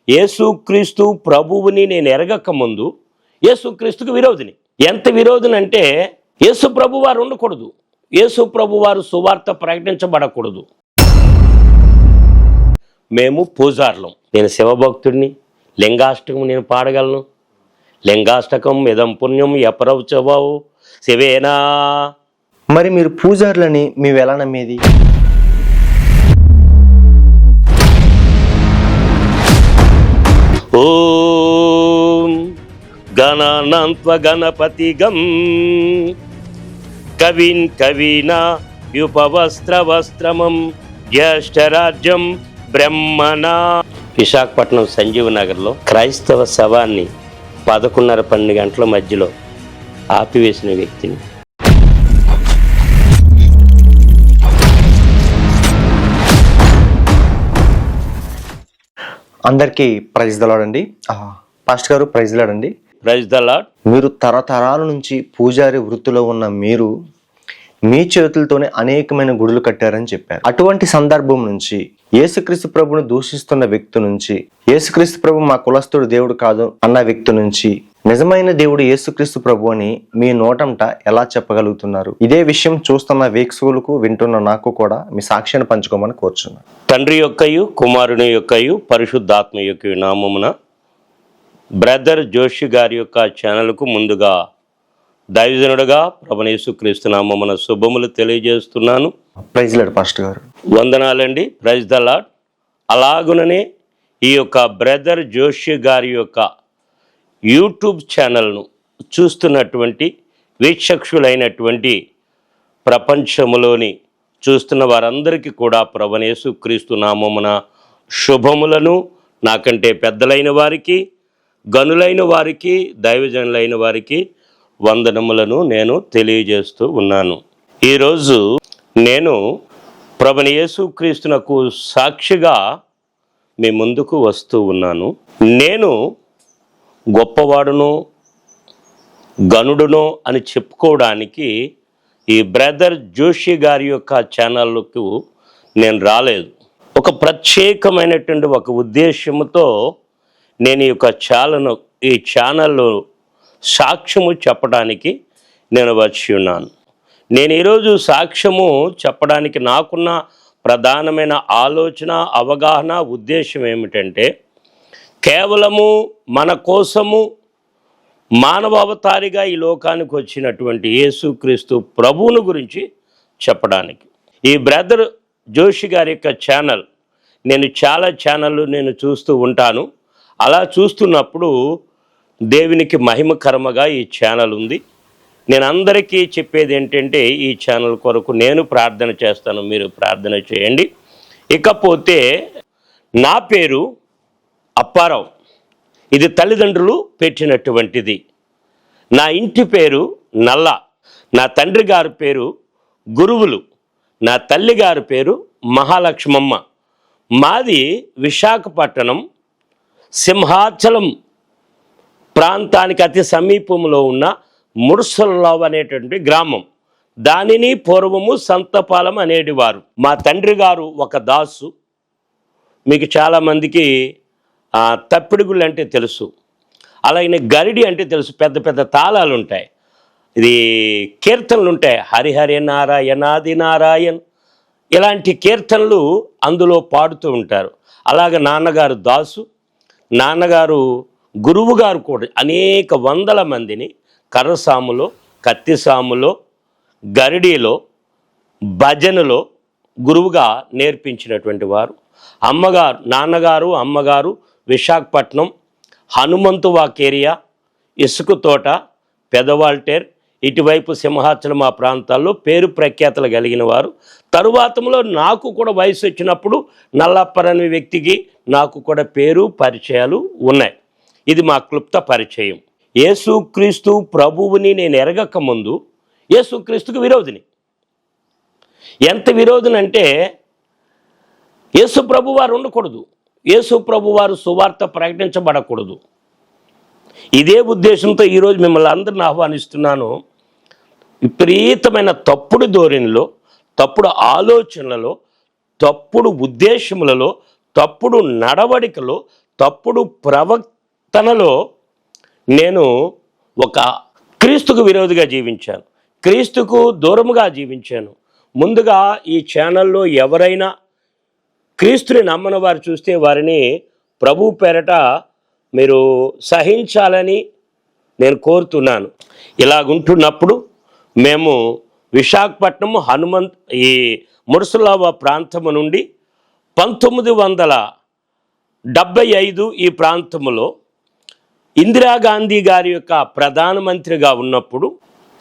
యేసుక్రీస్తు ప్రభువుని నేను ఎరగక ముందు యేసుక్రీస్తుకు విరోధిని. ఎంత విరోధిని అంటే యేసు ప్రభు వారు ఉండకూడదు, యేసు ప్రభు వారు సువార్త ప్రకటించబడకూడదు. మేము పూజారులం. నేను శివభక్తుడిని. లింగాష్టకం నేను పాడగలను. లింగాష్టకం ఇదం పుణ్యం ఎపరవచవావు శివేనా. మరి మీరు పూజారులని మేము ఎలా నమ్మేది? ఓం గణానాన్త్వ గణపతిగం కవిన్ కవీనా యుపవస్త్రవస్త్రమం జ్యేష్ఠరాజ్యం బ్రహ్మణా. విశాఖపట్నం సంజీవ్ నగర్లో క్రైస్తవ శవాన్ని 11:30-12 గంటల మధ్యలో ఆపివేసిన వ్యక్తిని. అందరికీ ప్రైజ్ ద లార్డ్ అండి. పాస్టర్ గారు ప్రైజ్ ద లార్డ్ అండి. Praise the lord. మీరు తరతరాల నుంచి పూజారి వృత్తిలో ఉన్న మీరు మీ చేతులతోనే అనేకమైన గుడులు కట్టారని చెప్పారు. అటువంటి సందర్భం నుంచి యేసుక్రీస్తు ప్రభుని దూషిస్తున్న వ్యక్తి నుంచి, యేసుక్రీస్తు ప్రభు మా కులస్తుడు దేవుడు కాదు అన్న వ్యక్తి నుంచి నిజమైన దేవుడు యేసుక్రీస్తు ప్రభు అని మీ నోటంట ఎలా చెప్పగలుగుతున్నారు? ఇదే విషయం చూస్తున్న వీక్షకులకు, వింటున్న నాకు కూడా మీ సాక్ష్యాన్ని పంచుకోమని కోరుచున్నాను. తండ్రి యొక్కయు కుమారుని యొక్కయు పరిశుద్ధాత్మ యొక్క నామమున బ్రదర్ జోషి గారి యొక్క ఛానల్కు ముందుగా దైవజనుడుగా ప్రభువైన యేసుక్రీస్తు నామమున శుభములు తెలియజేస్తున్నాను. ప్రైజ్ లార్డ్ పాస్టర్ గారు. వందనాలండి. Praise the Lord. అలాగుననే ఈ యొక్క బ్రదర్ జోషి గారి యొక్క యూట్యూబ్ ఛానల్ను చూస్తున్నటువంటి వీక్షకులైనటువంటి ప్రపంచములోని చూస్తున్న వారందరికీ కూడా ప్రభువైన యేసుక్రీస్తు నామమున శుభములను, నాకంటే పెద్దలైన వారికి, గనులైన వారికి, దైవజనులైన వారికి వందనములను నేను తెలియజేస్తూ ఉన్నాను. ఈరోజు నేను ప్రభువైన యేసుక్రీస్తునకు సాక్షిగా మీ ముందుకు వస్తూ ఉన్నాను. నేను గొప్పవాడును, గనుడును అని చెప్పుకోవడానికి ఈ బ్రదర్ జోషి గారి యొక్క ఛానల్కు నేను రాలేదు. ఒక ప్రత్యేకమైనటువంటి ఒక ఉద్దేశంతో నేను ఈ ఛానల్లో సాక్ష్యము చెప్పడానికి నేను వచ్చి ఉన్నాను. నేను ఈరోజు సాక్ష్యము చెప్పడానికి నాకున్న ప్రధానమైన ఆలోచన, అవగాహన, ఉద్దేశం ఏమిటంటే కేవలము మన కోసము మానవ అవతారిగా ఈ లోకానికి వచ్చినటువంటి యేసుక్రీస్తు ప్రభువును గురించి చెప్పడానికి. ఈ బ్రదర్ జోషి గారి యొక్క ఛానల్, నేను చాలా ఛానళ్ళు నేను చూస్తూ ఉంటాను. అలా చూస్తున్నప్పుడు దేవునికి మహిమకరముగా ఈ ఛానల్ ఉంది. నేను అందరికీ చెప్పేది ఏంటంటే ఈ ఛానల్ కొరకు నేను ప్రార్థన చేస్తాను, మీరు ప్రార్థన చేయండి. ఇకపోతే నా పేరు అప్పారావు. ఇది తల్లిదండ్రులు పెట్టినటువంటిది. నా ఇంటి పేరు నల్ల. నా తండ్రి గారి పేరు గురువులు. నా తల్లి గారి పేరు మహాలక్ష్మమ్మ. మాది విశాఖపట్నం సింహాచలం ప్రాంతానికి అతి సమీపంలో ఉన్న ముర్సల్లావ్ అనేటువంటి గ్రామం. దానిని పూర్వము సంతపాలెం అనేటివారు. మా తండ్రి గారు ఒక దాసు. మీకు చాలామందికి తప్పిడిగుళ్ళు అంటే తెలుసు, అలాగే గరిడి అంటే తెలుసు. పెద్ద పెద్ద తాళాలు ఉంటాయి, ఇది కీర్తనలు ఉంటాయి, హరిహరి నారాయణాది నారాయణ్, ఇలాంటి కీర్తనలు అందులో పాడుతూ ఉంటారు. అలాగే నాన్నగారు దాసు, నాన్నగారు గురువు గారు కూడా అనేక వందల మందిని కర్రసాములో, కత్తిసాములో, గరిడిలో, భజనలో గురువుగా నేర్పించినటువంటి వారు. నాన్నగారు అమ్మగారు విశాఖపట్నం హనుమంతు వాకేరియా, ఇసుక తోట, పెదవాల్టేర్, ఇటువైపు సింహాచలం ఆ ప్రాంతాల్లో పేరు ప్రఖ్యాతలు కలిగిన వారు. తరువాతంలో నాకు కూడా వయసు వచ్చినప్పుడు నల్లప్పరని వ్యక్తికి నాకు కూడా పేరు పరిచయాలు ఉన్నాయి. ఇది మా క్లుప్త పరిచయం. యేసుక్రీస్తు ప్రభువుని నేను ఎరగక ముందు యేసుక్రీస్తుకు విరోధిని. ఎంత విరోధిని అంటే యేసు ప్రభు వారు ఉండకూడదు, యేసు ప్రభు వారు సువార్త ప్రకటించబడకూడదు. ఇదే ఉద్దేశంతో ఈరోజు మిమ్మల్ని అందరిని ఆహ్వానిస్తున్నాను. విపరీతమైన తప్పుడు ధోరణిలో, తప్పుడు ఆలోచనలలో, తప్పుడు ఉద్దేశములలో, తప్పుడు నడవడికలో, తప్పుడు ప్రవర్తనలో నేను ఒక క్రీస్తుకు విరోధిగా జీవించాను, క్రీస్తుకు దూరముగా జీవించాను. ముందుగా ఈ ఛానల్లో ఎవరైనా క్రీస్తుని నమ్మని వారు చూస్తే వారిని ప్రభు పేరట మీరు సహించాలని నేను కోరుతున్నాను. ఇలాగుంటున్నప్పుడు మేము విశాఖపట్నం ఈ ముర్సులావ ప్రాంతము నుండి 1975 ఈ ప్రాంతంలో ఇందిరాగాంధీ గారి యొక్క ప్రధానమంత్రిగా ఉన్నప్పుడు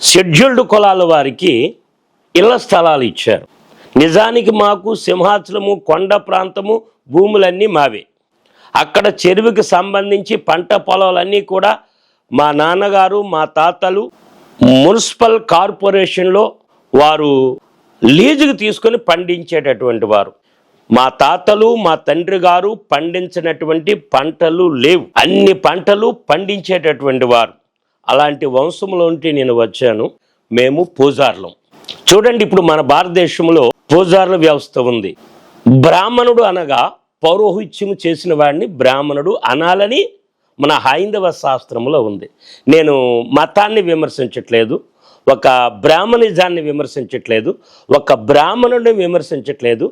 షెడ్యూల్డ్ కులాల వారికి ఇళ్ల స్థలాలు ఇచ్చారు. నిజానికి మాకు సింహాచలము, కొండ ప్రాంతము, భూములన్నీ మావే. అక్కడ చెరువుకి సంబంధించి పంట పొలాలన్నీ కూడా మా నాన్నగారు, మా తాతలు మున్సిపల్ కార్పొరేషన్లో వారు లీజుకు తీసుకొని పండించేటటువంటి వారు. మా తాతలు, మా తండ్రి గారు పండించినటువంటి పంటలు లేవు, అన్ని పంటలు పండించేటటువంటి వారు. అలాంటి వంశంలోంటి నేను వచ్చాను. మేము పూజారులం. చూడండి, ఇప్పుడు మన భారతదేశంలో పూజారుల వ్యవస్థ ఉంది. బ్రాహ్మణుడు అనగా పౌరోహిత్యము చేసిన వాడిని బ్రాహ్మణుడు అనాలని మన హైందవ శాస్త్రంలో ఉంది. నేను మతాన్ని విమర్శించట్లేదు, ఒక బ్రాహ్మణిజాన్ని విమర్శించట్లేదు, ఒక బ్రాహ్మణుడిని విమర్శించట్లేదు,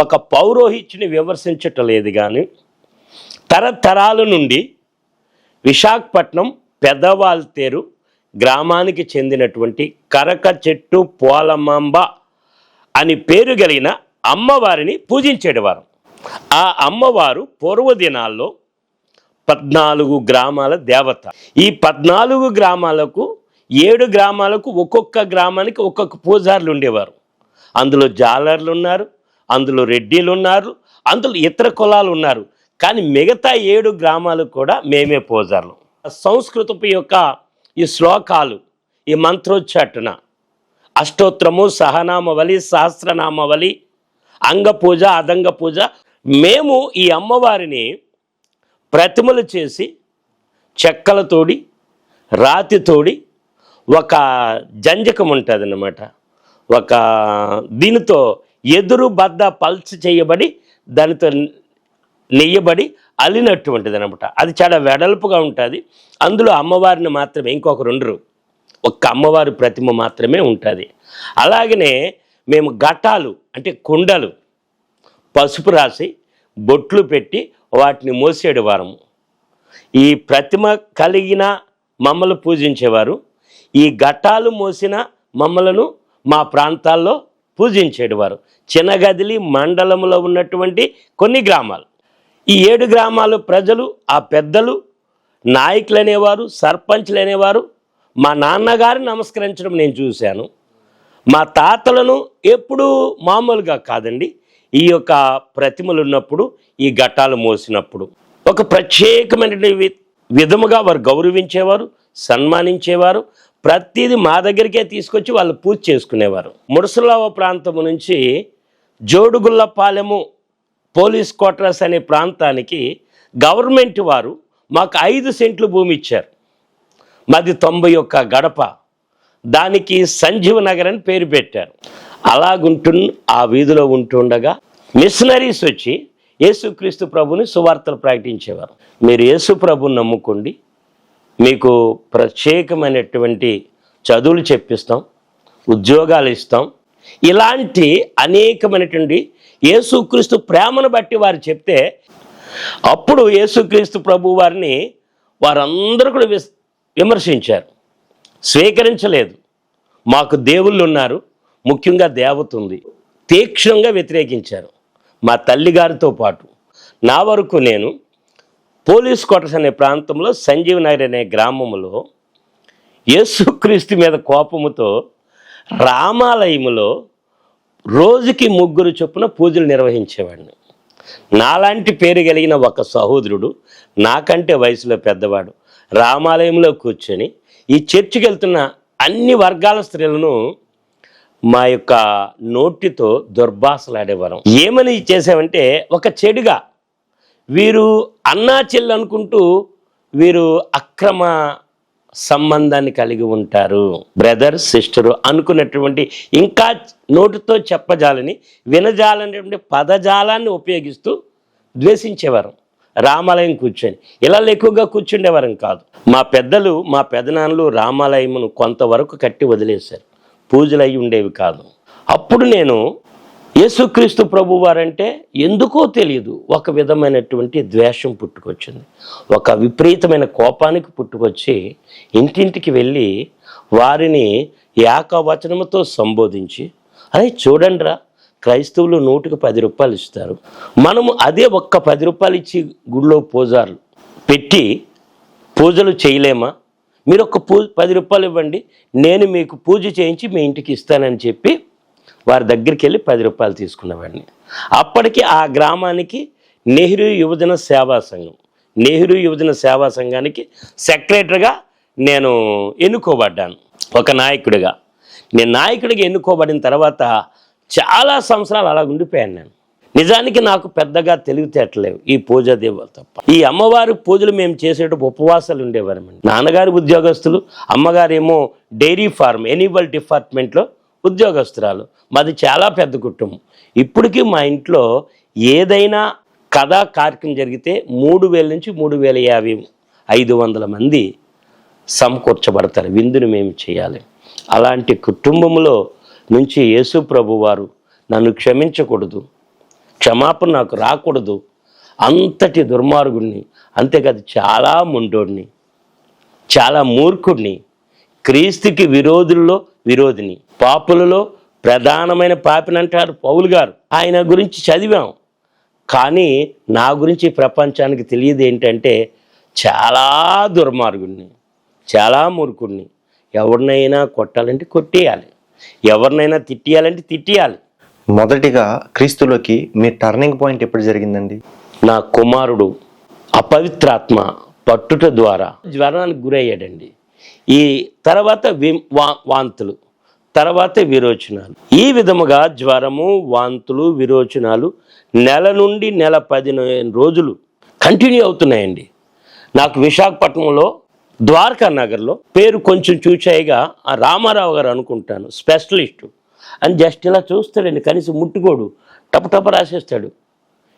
ఒక పౌరోహిత్యుని విమర్శించట్లేదు. కానీ తరతరాల నుండి విశాఖపట్నం పెదవాల్తేరు గ్రామానికి చెందినటువంటి కరక చెట్టు పోలమాంబ అని పేరు కలిగిన అమ్మవారిని పూజించేవారు. ఆ అమ్మవారు పూర్వదినాల్లో 14 గ్రామాల దేవత. ఈ 14 గ్రామాలకు 7 గ్రామాలకు ఒక్కొక్క గ్రామానికి ఒక్కొక్క పూజారులు ఉండేవారు. అందులో జాలర్లు ఉన్నారు, అందులో రెడ్డిలు ఉన్నారు, అందులో ఇతర కులాలు ఉన్నారు. కానీ మిగతా 7 గ్రామాలకు కూడా మేమే పూజారులు. సంస్కృతపు యొక్క ఈ శ్లోకాలు, ఈ మంత్రోచ్చాటన, అష్టోత్తరము, సహనామవళి, సహస్రనామవళి, అంగ పూజ, అదంగ పూజ, మేము ఈ అమ్మవారిని ప్రతిమలు చేసి చెక్కలతోడి, రాతితోడి, ఒక జంజకం ఉంటుంది అన్నమాట, ఒక దీనితో ఎదురు బద్ద పల్చి చేయబడి దానితో నెయ్యబడి అల్లినటువంటిది అనమాట. అది చాలా వెడల్పుగా ఉంటుంది. అందులో అమ్మవారిని మాత్రమే, ఇంకొకరు ఉండరు, ఒక్క అమ్మవారి ప్రతిమ మాత్రమే ఉంటుంది. అలాగనే మేము ఘటాలు అంటే కుండలు పసుపు రాసి బొట్లు పెట్టి వాటిని మోసేవారము. ఈ ప్రతిమ కలిగిన మమ్మల్ని పూజించేవారు. ఈ ఘటాలు మోసిన మమ్మలను మా ప్రాంతాల్లో పూజించేవారు. చిన్నగదిలి మండలంలో ఉన్నటువంటి కొన్ని గ్రామాలు, ఈ 7 గ్రామాల ప్రజలు, ఆ పెద్దలు, నాయకులు అనేవారు, సర్పంచ్లు అనేవారు మా నాన్నగారిని నమస్కరించడం నేను చూశాను. మా తాతలను ఎప్పుడూ మామూలుగా కాదండి, ఈ యొక్క ప్రతిమలు ఉన్నప్పుడు, ఈ ఘటాలు మోసినప్పుడు ఒక ప్రత్యేకమైన విధముగా వారు గౌరవించేవారు, సన్మానించేవారు. ప్రతిదీ మా దగ్గరికే తీసుకొచ్చి వాళ్ళు పూజ చేసుకునేవారు. మురసలావ ప్రాంతము నుంచి జోడుగుళ్ళపాలెము పోలీస్ క్వార్టర్స్ అనే ప్రాంతానికి గవర్నమెంట్ వారు మాకు 5 సెంట్లు భూమి ఇచ్చారు. మాది 91 గడప, దానికి సంజీవ నగర్ అని పేరు పెట్టారు. ఆ వీధిలో ఉంటుండగా మిషనరీస్ వచ్చి యేసుక్రీస్తు ప్రభుని సువార్తలు ప్రకటించేవారు. మీరు యేసు ప్రభుని నమ్ముకోండి, మీకు ప్రత్యేకమైనటువంటి చదువులు చెప్పిస్తాం, ఉద్యోగాలు ఇస్తాం, ఇలాంటి అనేకమైనటువంటి యేసుక్రీస్తు ప్రేమను బట్టి వారు చెప్తే, అప్పుడు యేసుక్రీస్తు ప్రభు వారిని వారందరూ కూడా విమర్శించారు, స్వీకరించలేదు. మాకు దేవుళ్ళు ఉన్నారు, ముఖ్యంగా దేవత ఉంది, తీక్షణంగా వ్యతిరేకించారు. మా తల్లిగారితో పాటు నా వరకు నేను పోలీస్ క్వార్టర్స్ అనే ప్రాంతంలో సంజీవ్ నగర్ అనే గ్రామంలో యేసుక్రీస్తు మీద కోపముతో రామాలయములో రోజుకి 3 చొప్పున పూజలు నిర్వహించేవాడిని. నాలాంటి పేరు కలిగిన ఒక సహోదరుడు, నాకంటే వయసులో పెద్దవాడు, రామాలయంలో కూర్చొని ఈ చర్చికి వెళ్తున్న అన్ని వర్గాల స్త్రీలను మా యొక్క నోటితో దుర్భాషలాడేవారు. ఏమని చేసామంటే, ఒక చెడుగా వీరు అన్నా చెల్లి అనుకుంటూ వీరు అక్రమ సంబంధాన్ని కలిగి ఉంటారు, బ్రదర్ సిస్టరు అనుకున్నటువంటి, ఇంకా నోటితో చెప్పజాలని వినజాలనేటువంటి పదజాలాన్ని ఉపయోగిస్తూ ద్వేషించేవారు. రామాలయం కూర్చొని ఇలా ఎక్కువగా కూర్చుండేవారం కాదు. మా పెద్దలు మా పెదనాన్నలు రామాలయమును కొంతవరకు కట్టి వదిలేశారు, పూజలు అయి ఉండేవి కాదు. అప్పుడు నేను యేసుక్రీస్తు ప్రభు వారంటే ఎందుకో తెలియదు ఒక విధమైనటువంటి ద్వేషం పుట్టుకొచ్చింది, ఒక విపరీతమైన కోపానికి పుట్టుకొచ్చి ఇంటింటికి వెళ్ళి వారిని ఏకవచనముతో సంబోధించి, అదే చూడండిరా, క్రైస్తవులు 100కి 10 రూపాయలు ఇస్తారు, మనము అదే ఒక్క 10 రూపాయలు ఇచ్చి గుడిలో పూజారులు పెట్టి పూజలు చేయలేమా? మీరు ఒక 10 రూపాయలు ఇవ్వండి, నేను మీకు పూజ చేయించి మీ ఇంటికి ఇస్తానని చెప్పి వారి దగ్గరికి వెళ్ళి 10 రూపాయలు తీసుకున్నవాడిని. అప్పటికి ఆ గ్రామానికి నెహ్రూ యువజన సేవా సంఘం, నెహ్రూ యువజన సేవా సంఘానికి సెక్రటరీగా నేను ఎన్నుకోబడ్డాను. ఒక నాయకుడిగా నేను నాయకుడిగా ఎన్నుకోబడిన తర్వాత చాలా సంవత్సరాలు అలా ఉండిపోయాను నేను. నిజానికి నాకు పెద్దగా తెలివితేటలేవు ఈ పూజా దేవులు తప్ప. ఈ అమ్మవారి పూజలు మేము చేసేటప్పుడు ఉపవాసాలు ఉండేవారమండి. నాన్నగారు ఉద్యోగస్తులు, అమ్మగారేమో డైరీ ఫార్మ్ ఎనిమల్ డిపార్ట్మెంట్లో ఉద్యోగస్తురాలు. మాది చాలా పెద్ద కుటుంబం. ఇప్పటికీ మా ఇంట్లో ఏదైనా కథా కార్యక్రమం జరిగితే 3000 నుంచి 3050 500 మంది సమకూర్చబడతారు, విందును మేము చేయాలి. అలాంటి కుటుంబంలో నుంచి యేసు ప్రభు వారు నన్ను క్షమించకూడదు, క్షమాపణ నాకు రాకూడదు, అంతటి దుర్మార్గుడిని, అంతేకాదు చాలా ముండోడిని, చాలా మూర్ఖుడిని, క్రీస్తుకి విరోధుల్లో విరోధిని, పాపులలో ప్రధానమైన పాపిని అంటారు పౌలు గారు. ఆయన గురించి చదివాం, కానీ నా గురించి ప్రపంచానికి తెలియదు ఏంటంటే చాలా దుర్మార్గుడిని, చాలా మూర్ఖుడిని. ఎవరినైనా కొట్టాలంటే కొట్టేయాలి, ఎవరినైనా తిట్టేయాలంటే తిట్టేయాలి. మొదటిగా క్రీస్తులోకి మీ టర్నింగ్ పాయింట్ ఎప్పుడు జరిగిందండి? నా కుమారుడు అపవిత్రాత్మ పట్టుట ద్వారా జ్వరానికి గురయ్యాడండి. ఈ తర్వాత వాంతులు, తర్వాత విరోచనాలు. ఈ విధముగా జ్వరము, వాంతులు, విరోచనాలు నెల నుండి నెల 15 రోజులు కంటిన్యూ అవుతున్నాయండి. నాకు విశాఖపట్నంలో ద్వారకా నగర్లో పేరు కొంచెం చూచాయిగా ఆ రామారావు గారు అనుకుంటాను, స్పెషలిస్టు అని జస్ట్ ఇలా చూస్తాడండి, కనీసం ముట్టుకోడు, టపటప రాసేస్తాడు.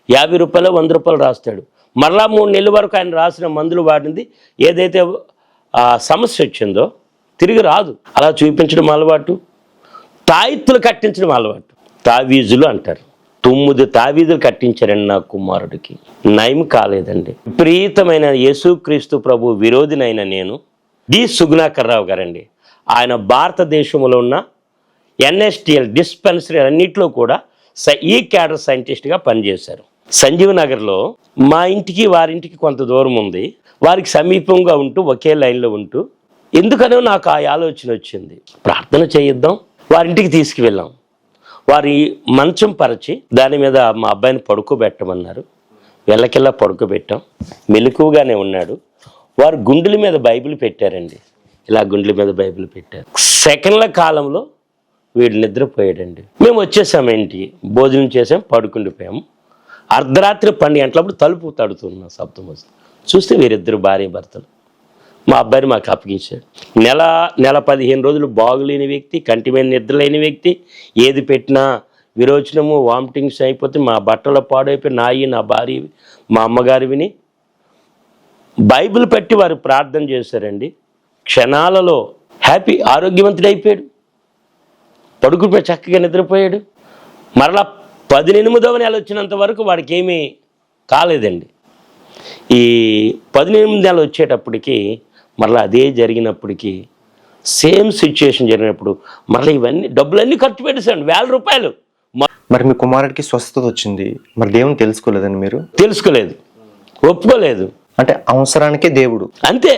50 రూపాయలు 100 రూపాయలు రాస్తాడు. మరలా 3 నెలల వరకు ఆయన రాసిన మందులు వాడింది ఏదైతే సమస్య వచ్చిందో తిరిగి రాదు. అలా చూపించడం అలవాటు, తాయిత్తులు కట్టించడం అలవాటు. తావీజులు అంటారు, 9 తావీజులు కట్టించారండి నా కుమారుడికి, నయం కాలేదండి. విపరీతమైన యేసుక్రీస్తు ప్రభు విరోధినైన నేను డి సుగుణాకర్రావు గారండి, ఆయన భారతదేశంలో ఉన్న NSTL డిస్పెన్సరీ అన్నింటిలో కూడా ఈ క్యాడర్ సైంటిస్ట్గా పనిచేశారు. సంజీవ్ నగర్లో మా ఇంటికి వారింటికి కొంత దూరం ఉంది, వారికి సమీపంగా ఉంటూ ఒకే లైన్లో ఉంటూ ఎందుకనో నాకు ఆ ఆలోచన వచ్చింది, ప్రార్థన చేయిద్దాం. వారింటికి తీసుకువెళ్ళాం, వారి మంచం పరిచి దాని మీద మా అబ్బాయిని పడుకోబెట్టమన్నారు. వెళ్ళకెల్లా పడుకోబెట్టాం, మెలకువగానే ఉన్నాడు. వారు గుండెల మీద బైబిల్ పెట్టారండి, ఇలా గుండెల మీద బైబిల్ పెట్టారు. సెకండ్ల కాలంలో వీడు నిద్రపోయాడండి. మేము వచ్చేసాము ఇంటికి, భోజనం చేసాం, పడుకుండిపోయాము. అర్ధరాత్రి 12 గంటలప్పుడు తలుపు తడుతున్న శబ్దం వస్తుంది. చూస్తే వీరిద్దరు భార్య భర్తలు. మా అబ్బాయిని మాకు అప్పగించాడు. నెల 15 రోజులు బాగులేని వ్యక్తి, కంటి మీద నిద్ర లేని వ్యక్తి, ఏది పెట్టినా విరోచనము, వామిటింగ్స్ అయిపోతే మా బట్టలు పాడైపోయి నాయి, నా భార్య, మా అమ్మగారివిని. బైబిల్ పెట్టి వారు ప్రార్థన చేశారండి. క్షణాలలో హ్యాపీ, ఆరోగ్యవంతుడైపోయాడు, పడుకుపోయి చక్కగా నిద్రపోయాడు. మరలా 18వ నెల వచ్చినంత వరకు వాడికి ఏమీ కాలేదండి. ఈ 18 నెల వచ్చేటప్పటికి మరలా అదే జరిగినప్పటికీ సేమ్ సిచ్యుయేషన్ జరిగినప్పుడు మరలా ఇవన్నీ డబ్బులన్నీ ఖర్చు పెట్టేశాడు, 1000 రూపాయలు. మరి మీ కుమారుడికి స్వస్థత వచ్చింది, మరి దేవుని తెలుసుకోలేదండి మీరు? తెలుసుకోలేదు, ఒప్పుకోలేదు. అంటే అవసరానికే దేవుడు అంతే.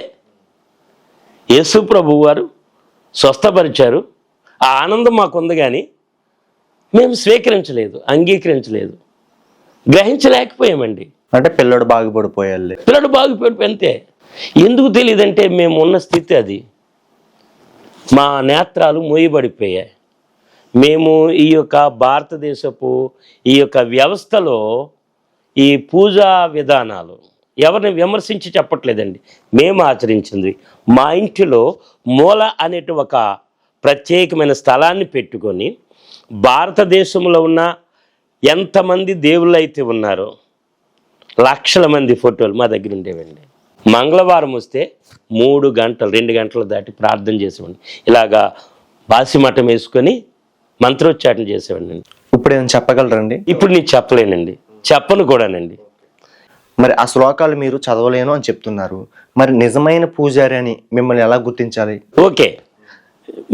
యేసు ప్రభు వారు స్వస్థపరిచారు, ఆ ఆనందం మాకుంది, కానీ మేము స్వీకరించలేదు, అంగీకరించలేదు, గ్రహించలేకపోయామండి. అంటే పిల్లడు బాగుపడిపోయాలి, పిల్లడు బాగుపడిపోయి అంతే. ఎందుకు తెలియదంటే మేము ఉన్న స్థితి అది, మా నేత్రాలు మూయబడిపోయాయి. మేము ఈ యొక్క భారతదేశపు ఈ యొక్క వ్యవస్థలో ఈ పూజా విధానాలు ఎవరిని విమర్శించి చెప్పట్లేదండి, మేము ఆచరించింది. మా ఇంటిలో మూల అనేటి ఒక ప్రత్యేకమైన స్థలాన్ని పెట్టుకొని భారతదేశంలో ఉన్న ఎంతమంది దేవుళ్ళు అయితే ఉన్నారో లక్షల మంది ఫోటోలు మా దగ్గర ఉండేవండి. మంగళవారం వస్తే 3 గంటలు 2 గంటలు దాటి ప్రార్థన చేసేవాడిని. ఇలాగా బాసిమఠం వేసుకొని మంత్రోచ్చాటన చేసేవాడిని. ఇప్పుడు ఏమైనా చెప్పగలరండి? ఇప్పుడు నేను చెప్పలేనండి, చెప్పను కూడానండి. మరి ఆ శ్లోకాలు మీరు చదవలేను అని చెప్తున్నారు, మరి నిజమైన పూజారి అని మిమ్మల్ని ఎలా గుర్తించాలి? ఓకే,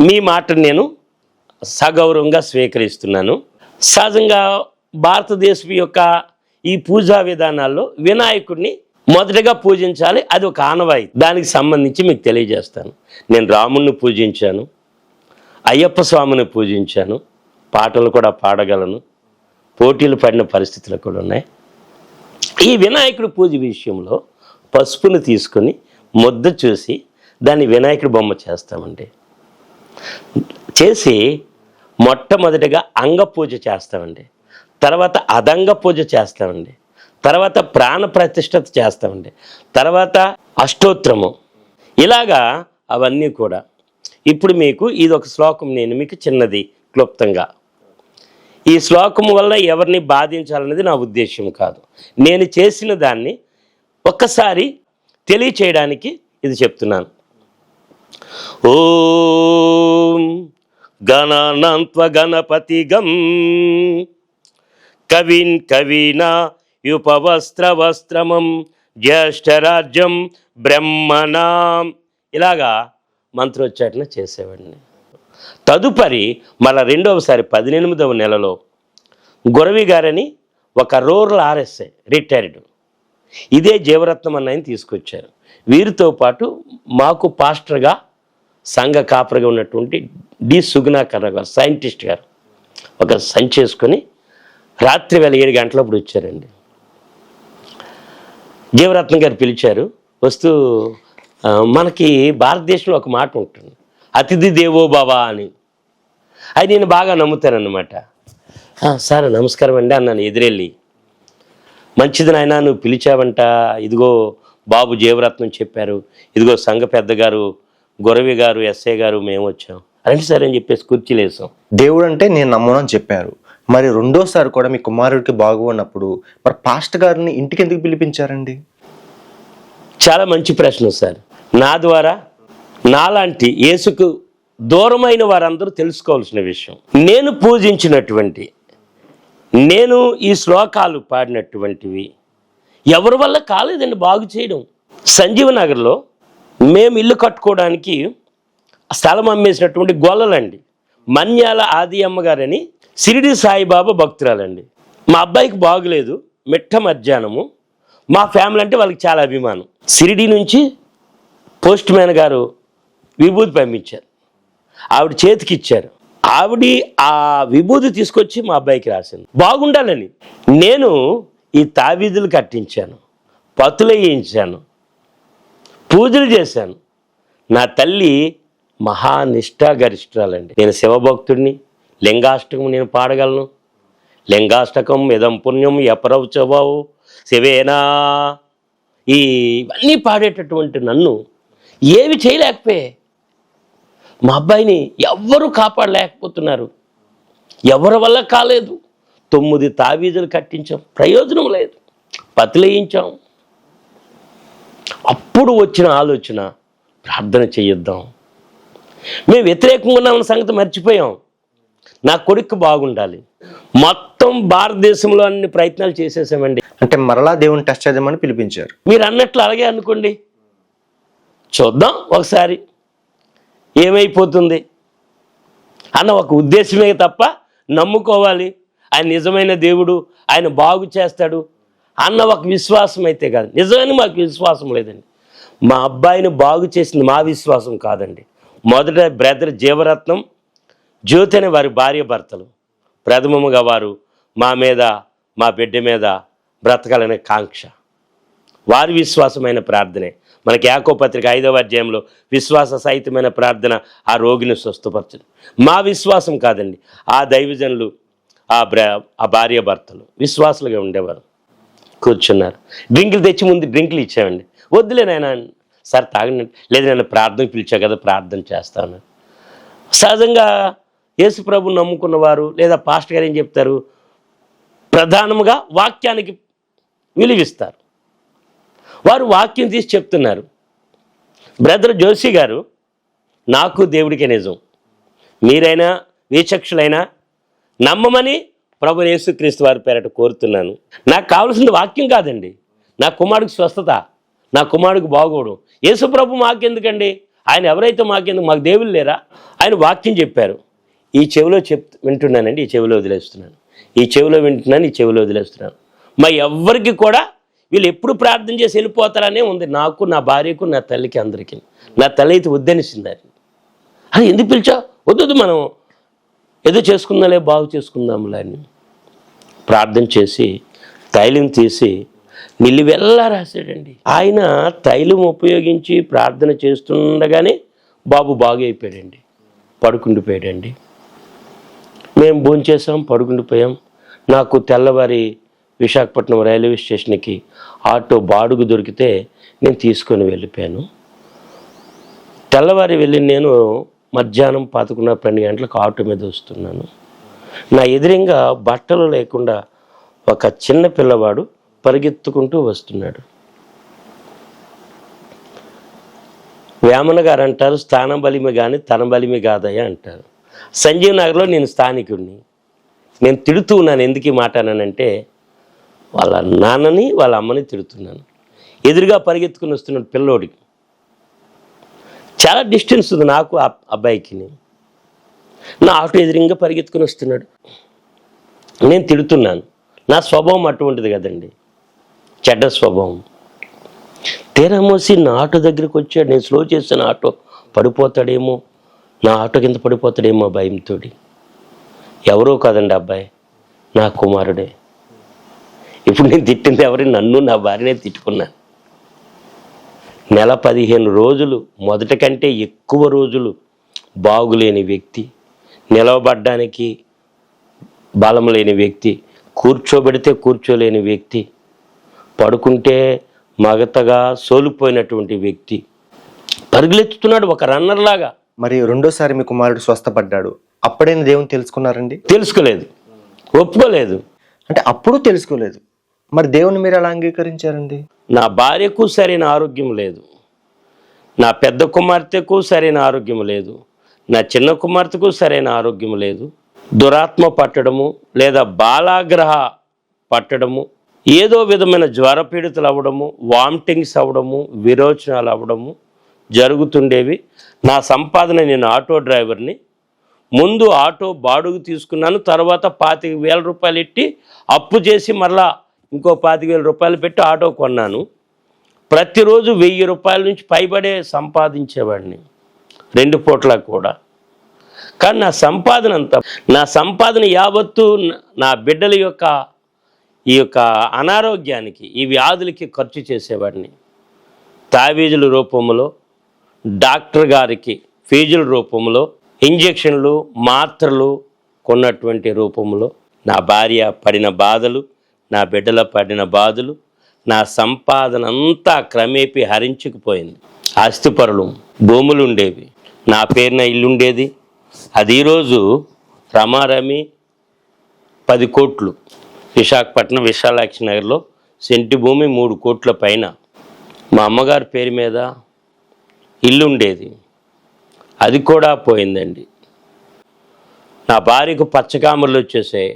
మీ మాటను నేను సగౌరవంగా స్వీకరిస్తున్నాను. సహజంగా భారతదేశం యొక్క ఈ పూజా విధానాల్లో వినాయకుడిని మొదటగా పూజించాలి, అది ఒక ఆనవాయితీ. దానికి సంబంధించి మీకు తెలియజేస్తాను. నేను రాముణ్ణి పూజించాను, అయ్యప్ప స్వామిని పూజించాను, పాటలు కూడా పాడగలను, పోటీలు పడిన పరిస్థితులు కూడా ఉన్నాయి. ఈ వినాయకుడి పూజ విషయంలో పసుపుని తీసుకొని ముద్ద చూసి దాన్ని వినాయకుడి బొమ్మ చేస్తామండి. చేసి మొట్టమొదటిగా అంగ పూజ చేస్తామండి, తర్వాత అదంగ పూజ చేస్తామండి, తర్వాత ప్రాణ ప్రతిష్ఠత చేస్తామండి, తర్వాత అష్టోత్తరము, ఇలాగా అవన్నీ కూడా. ఇప్పుడు మీకు ఇది ఒక శ్లోకం, నేను మీకు చిన్నది క్లుప్తంగా. ఈ శ్లోకం వల్ల ఎవరిని బాధించాలనేది నా ఉద్దేశం కాదు. నేను చేసిన దాన్ని ఒక్కసారి తెలియచేయడానికి ఇది చెప్తున్నాను. ఓం గణానాన్త్వ గణపతిగం కవిన్ కవీనా యుపవస్త్రవస్త్రమం జ్యేష్ఠరాజ్యం బ్రహ్మణాం, ఇలాగా మంత్రోచ్చాటన చేసేవాడిని. తదుపరి మళ్ళీ రెండవసారి 18వ నెలలో గురవి గారని ఒక రూరల్ ఆర్ఎస్ఐ రిటైర్డ్, ఇదే జీవరత్నం అన్నయ్యని తీసుకొచ్చారు. వీరితో పాటు మాకు పాస్టర్గా సంఘ కాపరిగా ఉన్నటువంటి డి సుగుణాకర్ గారు, సైంటిస్ట్ గారు, ఒక సంచి చేసుకొని రాత్రి వేళ 7 గంటలప్పుడు వచ్చారండి. జీవరత్నం గారు పిలిచారు. వస్తూ మనకి భారతదేశంలో ఒక మాట ఉంటుంది, అతిథి దేవో భవ అని. అది నేను బాగా నమ్ముతానన్నమాట. సార్ నమస్కారం అండి అన్నాను ఎదురెళ్ళి. మంచిది నాయన, నువ్వు పిలిచావంట, ఇదిగో బాబు జీవరత్నం చెప్పారు, ఇదిగో సంఘ పెద్ద గారు గురవి గారు ఎస్ఐ గారు మేము వచ్చాం. రండి సార్ అని చెప్పేసి కుర్చీలు వేసాం. దేవుడు అంటే నేను నమ్మను అని చెప్పారు. మరి రెండోసారి కూడా మీ కుమారుడికి బాగున్నప్పుడు మరి పాస్టర్ గారిని ఇంటికి ఎందుకు పిలిపించారండి? చాలా మంచి ప్రశ్న సార్. నా ద్వారా నాలాంటి యేసుకు దూరమైన వారందరూ తెలుసుకోవాల్సిన విషయం. నేను పూజించినటువంటి, నేను ఈ శ్లోకాలు పాడినటువంటివి ఎవరి వల్ల కాలేదండి బాగు చేయడం. సంజీవనగర్లో మేము ఇల్లు కట్టుకోవడానికి స్థలం అమ్మేసినటువంటి గొల్లలండి, మన్యాల ఆది అమ్మగారని షిరిడి సాయిబాబా భక్తురాలండి. మా అబ్బాయికి బాగులేదు, మిట్ట మధ్యాహ్నము. మా ఫ్యామిలీ అంటే వాళ్ళకి చాలా అభిమానం. షిరిడి నుంచి పోస్ట్ మ్యాన్ గారు విభూతి పంపించారు, ఆవిడ చేతికి ఇచ్చారు. ఆవిడ ఆ విభూతి తీసుకొచ్చి మా అబ్బాయికి రాసింది బాగుండాలని. నేను ఈ తావీదులు కట్టించాను, పతులు వేయించాను, పూజలు చేశాను. నా తల్లి మహానిష్ఠాగరిష్ఠురాలండి. నేను శివభక్తుడిని, లింగాష్టకం నేను పాడగలను. లింగాష్టకం ఇదం పుణ్యం ఎపరవచవావు శివేనా, ఇవన్నీ పాడేటటువంటి నన్ను ఏవి చేయలేకపోయే. మా అబ్బాయిని ఎవ్వరూ కాపాడలేకపోతున్నారు, ఎవరి వల్ల కాలేదు. 9 తావీజులు కట్టించాం, ప్రయోజనం లేదు, పతులేయించాం. అప్పుడు వచ్చిన ఆలోచన, ప్రార్థన చేయొద్దాం. మేము వ్యతిరేకంగా ఉన్నామన్న సంగతి మర్చిపోయాం. నా కొడుకు బాగుండాలి. మొత్తం భారతదేశంలో అన్ని ప్రయత్నాలు చేసేసామండి. అంటే మరలా దేవుని టెస్ట్ చేద్దామని పిలిపించారు. మీరు అన్నట్లు అలాగే అనుకోండి, చూద్దాం ఒకసారి ఏమైపోతుంది అన్న ఒక ఉద్దేశమే తప్ప, నమ్ముకోవాలి ఆయన నిజమైన దేవుడు, ఆయన బాగు చేస్తాడు అన్న ఒక విశ్వాసం అయితే కాదు. నిజమైన మాకు విశ్వాసం లేదండి. మా అబ్బాయిని బాగు చేసింది మా విశ్వాసం కాదండి. మొదట బ్రదర్ జీవరత్నం, జ్యోతి అనే వారి భార్య భర్తలు ప్రథమముగా వారు మా మీద, మా బిడ్డ మీద బ్రతకాలనే కాంక్ష, వారి విశ్వాసమైన ప్రార్థనే. మనకి యాకోబు పత్రిక 5వ అధ్యాయంలో విశ్వాస సహితమైన ప్రార్థన ఆ రోగిని స్వస్థపరచదు. మా విశ్వాసం కాదండి. ఆ దైవజనులు, ఆ భార్య భర్తలు విశ్వాసులుగా ఉండేవారు. కూర్చున్నారు, డ్రింకులు తెచ్చి ముందు డ్రింకులు ఇచ్చామండి. వద్దులే నాయనా సార్ తాగండి, లేదు నేను ప్రార్థనకు పిలిచా కదా ప్రార్థన చేస్తాను. సహజంగా యేసు ప్రభుని నమ్ముకున్నవారు లేదా పాస్టర్ గారు ఏం చెప్తారు, ప్రధానంగా వాక్యానికి విలువిస్తారు. వారు వాక్యం తీసి చెప్తున్నారు, బ్రదర్ జోషి గారు, నాకు దేవుడికే నిజం, మీరైనా వీచక్షులైనా నమ్మమని ప్రభు యేసుక్రీస్తు వారి పేరట కోరుతున్నాను. నాకు కావాల్సింది వాక్యం కాదండి, నా కుమారుడికి స్వస్థత, నా కుమారుడికి బాగోవడం. యేసు ప్రభు మాకెందుకండి, ఆయన ఎవరైతే మాకెందుకు, మాకు దేవుళ్ళు లేరా? ఆయన వాక్యం చెప్పారు, ఈ చెవిలో వింటున్నానండి, ఈ చెవిలో వదిలేస్తున్నాను, ఈ చెవిలో వింటున్నాను, ఈ చెవిలో వదిలేస్తున్నాను. మా ఎవ్వరికి కూడా వీళ్ళు ఎప్పుడు ప్రార్థన చేసి వెళ్ళిపోతారనే ఉంది, నాకు, నా భార్యకు, నా తల్లికి, అందరికీ. నా తల్లి అయితే వద్దనిసిందాన్ని. అది ఎందుకు పిలిచా? వద్దు, మనం ఏదో చేసుకుందాంలే, బాగు చేసుకుందాంలే అని ప్రార్థన చేసి తైలం తీసి నిలువెల్లా రాశాడండి. ఆయన తైలం ఉపయోగించి ప్రార్థన చేస్తుండగానే బాబు బాగు అయిపోయాడండి, పడుకుండిపోయాడండి. మేము భోంచేసాం, పడుకుండిపోయాం. నాకు తెల్లవారి విశాఖపట్నం రైల్వే స్టేషన్కి ఆటో బాడుగు దొరికితే నేను తీసుకొని వెళ్ళిపోయాను. తెల్లవారి వెళ్ళి నేను మధ్యాహ్నం 11:12 గంటలకు ఆటో మీద వస్తున్నాను. నా ఎదురుగా బట్టలు లేకుండా ఒక చిన్న పిల్లవాడు పరిగెత్తుకుంటూ వస్తున్నాడు. వేమన గారు అంటారు, స్థాన బలిమి కానీ తన బలిమి కాదయ్యా అంటారు. సంజీవ్ నగర్లో నేను స్థానికుడిని. నేను తిడుతూ ఉన్నాను. ఎందుకు ఈ మాట అన్నానంటే, వాళ్ళ నాన్నని వాళ్ళ అమ్మని తిడుతున్నాను. ఎదురుగా పరిగెత్తుకుని వస్తున్నాడు పిల్లోడికి. చాలా డిస్టెన్స్ ఉంది నాకు అబ్బాయికి. నా ఆటో ఎదురుగా పరిగెత్తుకుని వస్తున్నాడు. నేను తిడుతున్నాను. నా స్వభావం అటువంటిది కదండి, చెడ్డ స్వభావం. తీరా మోసి నా ఆటో దగ్గరికి వచ్చాడు. నేను స్లో చేసిన ఆటో పడిపోతాడేమో, నా ఆటో కింద పడిపోతాడేమో భయంతో. ఎవరో కాదండి అబ్బాయి, నా కుమారుడే. ఇప్పుడు నేను తిట్టింది ఎవరి, నన్ను నా భార్యనే తిట్టుకున్నాను. నెల 15 రోజులు, మొదటి కంటే ఎక్కువ రోజులు బాగులేని వ్యక్తి, నిలవబడ్డానికి బలం లేని వ్యక్తి, కూర్చోబెడితే కూర్చోలేని వ్యక్తి, పడుకుంటే మగతగా సోలిపోయినటువంటి వ్యక్తి పరుగులెత్తుతున్నాడు ఒక రన్నర్ లాగా. మరి రెండోసారి మీ కుమారుడు స్వస్థపడ్డాడు, అప్పుడైనా దేవుని తెలుసుకున్నారండి? తెలుసుకోలేదు, ఒప్పుకోలేదు. అంటే అప్పుడు తెలుసుకోలేదు, మరి దేవుని మీరు ఎలా అంగీకరించారండి? నా భార్యకు సరైన ఆరోగ్యం లేదు, నా పెద్ద కుమార్తెకు సరైన ఆరోగ్యం లేదు, నా చిన్న కుమార్తెకు సరైన ఆరోగ్యం లేదు. దురాత్మ పట్టడము లేదా బాలాగ్రహ పట్టడము, ఏదో విధమైన జ్వరపీడితులు అవ్వడము, వామిటింగ్స్ అవ్వడము, విరోచనాలు అవ్వడము జరుగుతుండేవి. నా సంపాదన, నేను ఆటో డ్రైవర్ని. ముందు ఆటో బాడుగు తీసుకున్నాను, తర్వాత 25,000 రూపాయలు ఎట్టి అప్పు చేసి మరలా ఇంకో 25,000 రూపాయలు పెట్టి ఆటో కొన్నాను. ప్రతిరోజు 1000 రూపాయల నుంచి పైబడే సంపాదించేవాడిని 2 పూట్ల కూడా. కానీ నా సంపాదన యావత్తు నా బిడ్డల యొక్క ఈ యొక్క అనారోగ్యానికి, ఈ వ్యాధులకి ఖర్చు చేసేవాడిని. తావీజుల రూపంలో, డాక్టర్ గారికి ఫీజుల రూపంలో, ఇంజెక్షన్లు, మాత్రలు కొన్నటువంటి రూపంలో నా భార్య పడిన బాధలు, నా బిడ్డల పడిన బాధలు, నా సంపాదన అంతా క్రమేపీ హరించుకుపోయింది. ఆస్తిపరులు, భూములు ఉండేవి, నా పేరున ఇల్లు ఉండేది. అది ఈరోజు రమారమి 10 కోట్లు. విశాఖపట్నం విశాలాక్షి నగర్లో సెంటి భూమి 3 కోట్ల పైన. మా అమ్మగారి పేరు మీద ఇల్లు ఉండేది, అది కూడా పోయిందండి. నా భార్యకు పచ్చకామర్లు వచ్చేసాయి,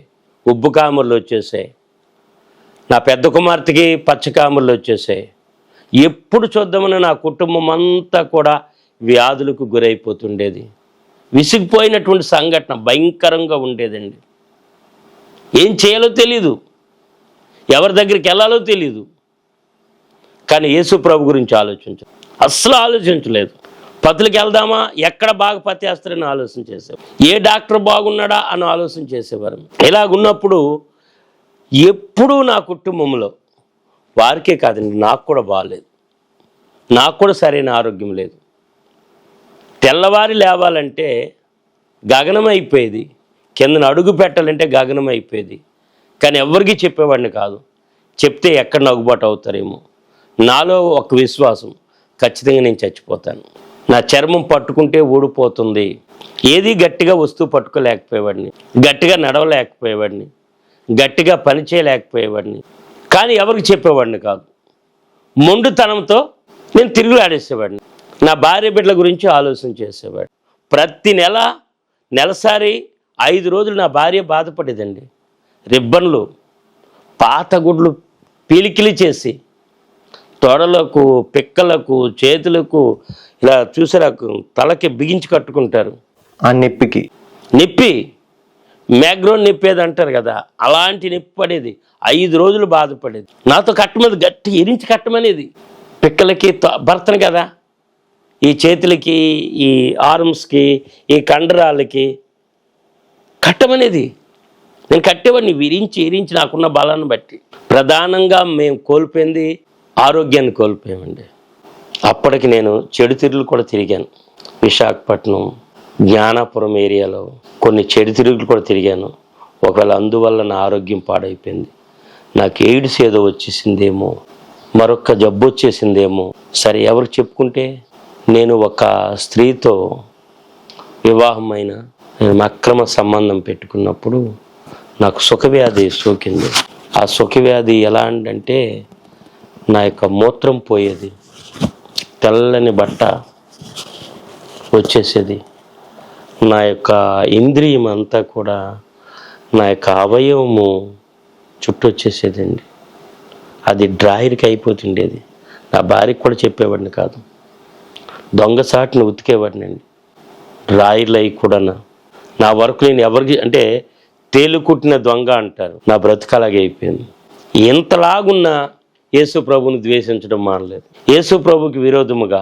ఉబ్బు కామర్లు వచ్చేసాయి. నా పెద్ద కుమార్తెకి పచ్చకామర్లు వచ్చేసాయి. ఎప్పుడు చూద్దామని నా కుటుంబం అంతా కూడా వ్యాధులకు గురైపోతుండేది. విసిగిపోయినటువంటి సంఘటన భయంకరంగా ఉండేదండి. ఏం చేయాలో తెలీదు, ఎవరి దగ్గరికి వెళ్ళాలో తెలీదు. కానీ యేసు ప్రభు గురించి అస్సలు ఆలోచించలేదు. పత్తులకు వెళ్దామా, ఎక్కడ బాగా పత్తేస్తారని ఆలోచన చేసేవారు, ఏ డాక్టర్ బాగున్నాడా అని ఆలోచన చేసేవారు. ఇలాగున్నప్పుడు ఎప్పుడూ నా కుటుంబంలో, వారికే కాదండి, నాకు కూడా బాగాలేదు, నాకు కూడా సరైన ఆరోగ్యం లేదు. తెల్లవారి లేవాలంటే గగనం అయిపోయేది, కిందన అడుగు పెట్టాలంటే గగనం అయిపోయేది. కానీ ఎవరికి చెప్పేవాడిని కాదు, చెప్తే ఎక్కడ నవ్వుబాటు అవుతారేమో. నాలో ఒక విశ్వాసం, ఖచ్చితంగా నేను చచ్చిపోతాను. నా చర్మం పట్టుకుంటే ఊడిపోతుంది. ఏది గట్టిగా వస్తువు పట్టుకోలేకపోయేవాడిని, గట్టిగా నడవలేకపోయేవాడిని, గట్టిగా పని చేయలేకపోయేవాడిని. కానీ ఎవరికి చెప్పేవాడిని కాదు. మొండుతనంతో నేను తిరుగులాడేసేవాడిని. నా భార్య బిడ్డల గురించి ఆలోచన చేసేవాడు. ప్రతి నెలసారి 5 రోజులు నా భార్య బాధపడేదండి. రిబ్బన్లు, పాత గుడ్లు పీలికిలి చేసి తొడలకు, పిక్కలకు, చేతులకు ఇలా చూసారా తలకి బిగించి కట్టుకుంటారు. ఆ నొప్పి మ్యాగ్రోన్ నొప్పేది అంటారు కదా, అలాంటి నొప్పి పడేది. 5 రోజులు బాధపడేది. నాతో కట్టమది గట్టి ఎరించి కట్టమనేది. పిక్కలకి భర్తను కదా, ఈ చేతులకి, ఈ ఆర్మ్స్కి, ఈ కండరాలకి కట్టమనేది. నేను కట్టేవాడిని విరించి నాకున్న బలాన్ని బట్టి. ప్రధానంగా మేము కోల్పోయింది ఆరోగ్యాన్ని కోల్పోయామండి. అప్పటికి నేను చెడు తిరుగులు కూడా తిరిగాను. విశాఖపట్నం, జ్ఞానాపురం ఏరియాలో కొన్ని చెడు తిరుగులు కూడా తిరిగాను. ఒకవేళ అందువల్ల నా ఆరోగ్యం పాడైపోయింది. నాకు ఎయిడ్స్ ఏదో వచ్చేసిందేమో, మరొక జబ్బు వచ్చేసిందేమో. సరే, ఎవరు చెప్పుకుంటే నేను ఒక స్త్రీతో వివాహమైన అక్రమ సంబంధం పెట్టుకున్నప్పుడు నాకు సుఖవ్యాధి సోకింది. ఆ సుఖవ్యాధి ఎలా అంటే నా యొక్క మూత్రం పోయేది, తెల్లని బట్ట వచ్చేసేది, నా యొక్క ఇంద్రియం అంతా కూడా, నా యొక్క అవయవము చుట్టూ వచ్చేసేదండి. అది డ్రాయర్కి అయిపోతుండేది. నా భార్యకి కూడా చెప్పేవాడిని కాదు. దొంగసాటిని ఉతికేవాడిని అండి. డ్రాయర్లు అవి కూడా నా వరకు నేను ఎవరికి అంటే తేలుకుట్టిన దొంగ అంటారు. నా బ్రతుకు అలాగే అయిపోయింది. ఎంతలాగున్న యేసు ప్రభుని ద్వేషించడం మానలేదు. యేసు ప్రభుకి విరోధముగా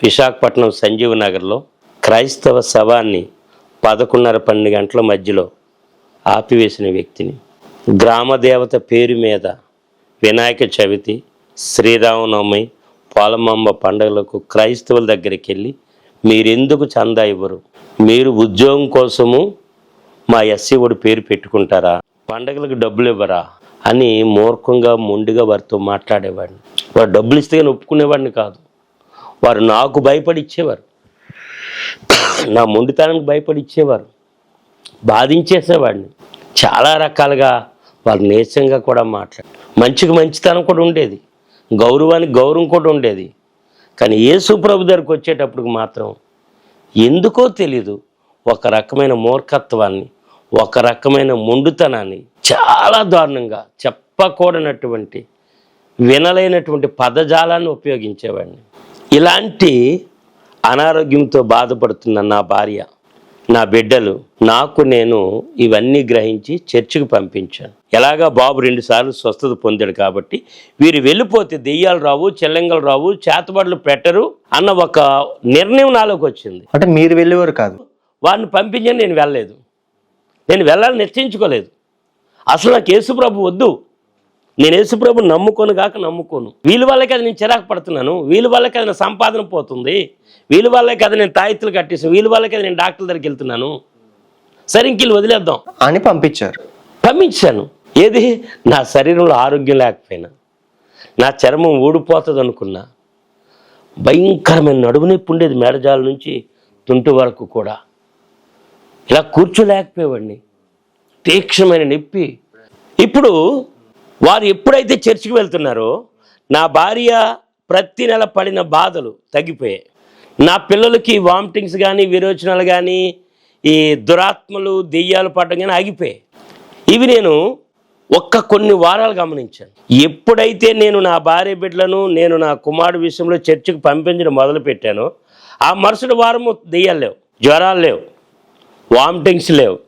విశాఖపట్నం సంజీవ్ నగర్లో క్రైస్తవ శవాన్ని 11:30-12 గంటల మధ్యలో ఆపివేసిన వ్యక్తిని, గ్రామదేవత పేరు మీద వినాయక చవితి, శ్రీరామనవమి, పోలమాంబ పండుగలకు క్రైస్తవుల దగ్గరికి వెళ్ళి మీరెందుకు చందా ఇవ్వరు, మీరు ఉద్యోగం కోసము మా ఎస్సీ ఓడి పేరు పెట్టుకుంటారా, పండగలకు డబ్బులు ఇవ్వరా అని మూర్ఖంగా మొండిగా వారితో మాట్లాడేవాడిని. వారు డబ్బులు ఇస్తే కానీ ఒప్పుకునేవాడిని కాదు. వారు నాకు భయపడి ఇచ్చేవారు, నా మొండితనానికి భయపడి ఇచ్చేవారు, బాధించేసేవాడిని. చాలా రకాలుగా వారు నీచంగా కూడా మాట్లాడారు. మంచికి మంచితనం కూడా ఉండేది, గౌరవానికి గౌరవం కూడా ఉండేది. కానీ యేసు ప్రభు దగ్గరికి వచ్చేటప్పటికి మాత్రం ఎందుకో తెలీదు, ఒక రకమైన మూర్ఖత్వాన్ని, ఒక రకమైన మొండుతనాన్ని చాలా దారుణంగా చెప్పకూడనటువంటి, వినలేనటువంటి పదజాలాన్ని ఉపయోగించేవాడిని. ఇలాంటి అనారోగ్యంతో బాధపడుతున్న నా భార్య, నా బిడ్డలు, నాకు నేను ఇవన్నీ గ్రహించి చర్చికి పంపించాను. ఎలాగా బాబు 2 సార్లు స్వస్థత పొందాడు కాబట్టి వీరు వెళ్ళిపోతే దెయ్యాలు రావు, చెల్లంగలు రావు, చేతబడులు పెట్టరు అన్న ఒక నిర్ణయం నాలోకి వచ్చింది. అంటే మీరు వెళ్ళేవారు కాదు? వారిని పంపించని నేను వెళ్ళలేదు. నేను వెళ్ళాలని నిశ్చయించుకోలేదు. అసలు నాకు యేసుప్రభు వద్దు. నేను యేసుప్రభుని నమ్ముకోను. వీళ్ళ వల్లే కదా నేను చిరాకు పడుతున్నాను, వీళ్ళ వల్లే కదా నా సంపాదన పోతుంది, వీళ్ళ వల్లే కదా నేను తాయిత్తులు కట్టేసాను, వీళ్ళ వల్లే కదా నేను డాక్టర్ దగ్గరికి వెళ్తున్నాను, సరే ఇంక వీళ్ళు వదిలేద్దాం అని పంపించాను. ఏది, నా శరీరంలో ఆరోగ్యం లేకపోయినా, నా చర్మం ఊడిపోతుంది అనుకున్నా, భయంకరమైన నడుము నొప్పి ఉండేది మేడజాల నుంచి తుంటు వరకు కూడా. ఇలా కూర్చోలేకపోయేవాడిని, తీక్షణమైన నొప్పి. ఇప్పుడు వారు ఎప్పుడైతే చర్చికి వెళ్తున్నారో నా భార్య ప్రతి నెల పడిన బాధలు తగ్గిపోయాయి. నా పిల్లలకి వామిటింగ్స్ కానీ, విరోచనాలు కానీ, ఈ దురాత్మలు, దెయ్యాలు పడడం కానీ ఆగిపోయాయి. ఇవి నేను కొన్ని వారాలు గమనించాను. ఎప్పుడైతే నేను నా భార్య బిడ్డలను, నేను నా కుమారుడు విషయంలో చర్చికి పంపించడం మొదలుపెట్టానో ఆ మరుసటి వారము దెయ్యాలు లేవు, జ్వరాలు లేవు, వామిటింగ్స్ లేవు.